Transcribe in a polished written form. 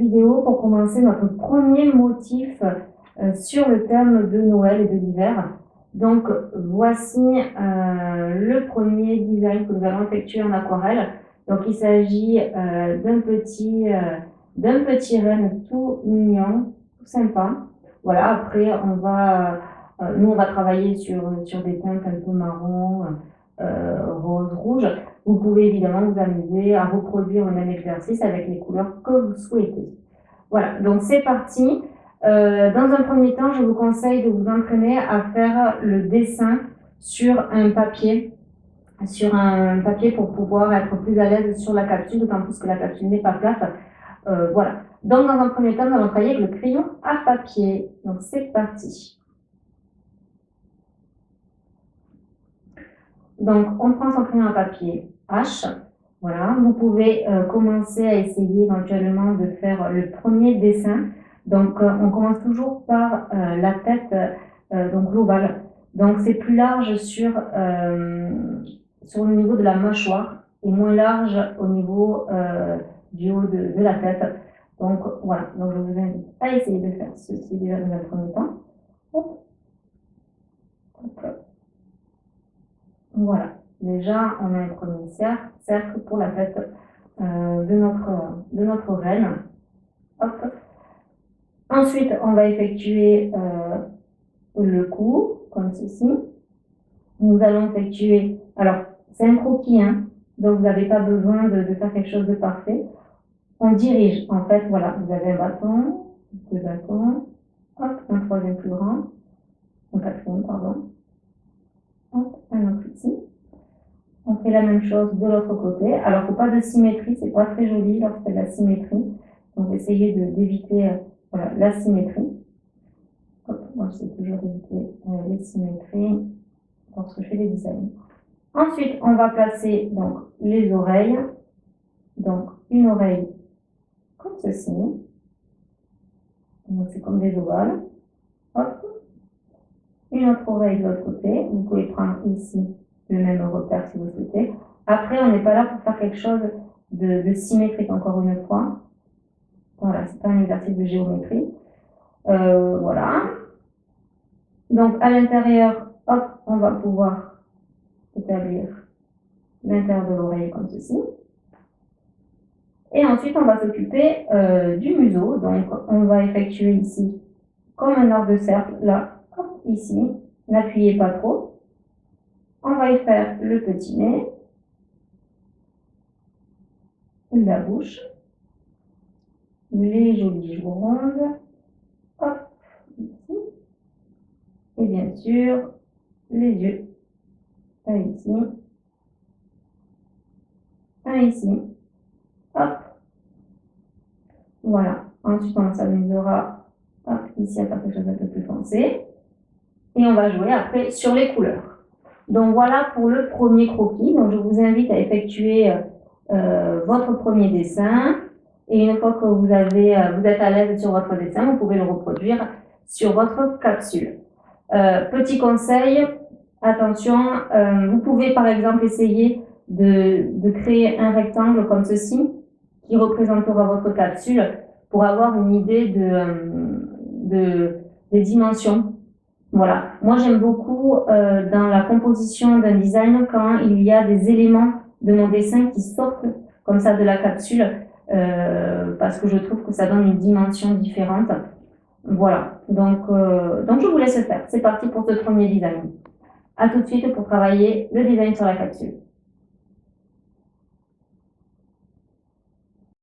vidéo pour commencer notre premier motif sur le thème de Noël et de l'hiver. Donc voici le premier design que nous allons effectuer en aquarelle. Donc il s'agit d'un petit renne tout mignon, tout sympa. Voilà, après nous on va travailler sur des teintes un peu marron, rose, rouge. Vous pouvez évidemment vous amuser à reproduire le même exercice avec les couleurs que vous souhaitez. Voilà, donc c'est parti. Dans un premier temps, je vous conseille de vous entraîner à faire le dessin sur un papier pour pouvoir être plus à l'aise sur la capsule, d'autant plus que la capsule n'est pas plate. Voilà. Donc dans un premier temps, nous allons travailler avec le crayon à papier. Donc c'est parti. Donc on prend son crayon à papier H. Voilà, vous pouvez commencer à essayer éventuellement de faire le premier dessin. Donc on commence toujours par la tête donc globale. Donc c'est plus large sur le niveau de la mâchoire et moins large au niveau du haut de la tête. Donc voilà, donc je vous invite à essayer de faire ceci déjà dans un premier temps. Hop. Hop. Voilà, déjà on a un premier cercle pour la tête de notre reine. Hop. Ensuite, on va effectuer le cou, comme ceci. Nous allons effectuer, alors c'est un croquis, hein, donc vous n'avez pas besoin de faire quelque chose de parfait. On dirige, en fait, voilà, vous avez un bâton, deux bâtons, hop, un troisième plus grand, un quatrième, pardon, hop, un autre ici. On fait la même chose de l'autre côté. Alors, il ne faut pas de symétrie, c'est pas très joli lorsqu'il y a de la symétrie. Donc, essayez d'éviter voilà, la symétrie. Hop, moi, j'essaie toujours d'éviter les symétries lorsque je fais des designs. Ensuite, on va placer donc les oreilles. Donc, une oreille comme ceci. Donc, c'est comme des ovales. Hop. Une autre oreille de l'autre côté. Vous pouvez prendre ici le même repère si vous souhaitez. Après, on n'est pas là pour faire quelque chose de symétrique, encore une fois. Voilà, c'est pas un exercice de géométrie. Voilà. Donc, à l'intérieur, hop, on va pouvoir établir l'intérieur de l'oreille comme ceci. Et ensuite, on va s'occuper du museau. Donc, on va effectuer ici, comme un arc de cercle, là, hop, ici. N'appuyez pas trop. On va y faire le petit nez, la bouche, les jolies joues rondes, hop, ici. Et bien sûr, les yeux. Un ici, un ici, hop. Voilà. Ensuite, on s'amusera ici à faire quelque chose d'un peu plus foncé. Et on va jouer après sur les couleurs. Donc voilà pour le premier croquis. Donc je vous invite à effectuer votre premier dessin. Et une fois que vous êtes à l'aise sur votre dessin, vous pouvez le reproduire sur votre capsule. Petit conseil, attention, vous pouvez par exemple essayer de créer un rectangle comme ceci qui représentera votre capsule pour avoir une idée des dimensions. Voilà. Moi, j'aime beaucoup dans la composition d'un design quand il y a des éléments de mon dessin qui sortent comme ça de la capsule parce que je trouve que ça donne une dimension différente. Voilà. Donc je vous laisse faire. C'est parti pour ce premier design. À tout de suite pour travailler le design sur la capsule.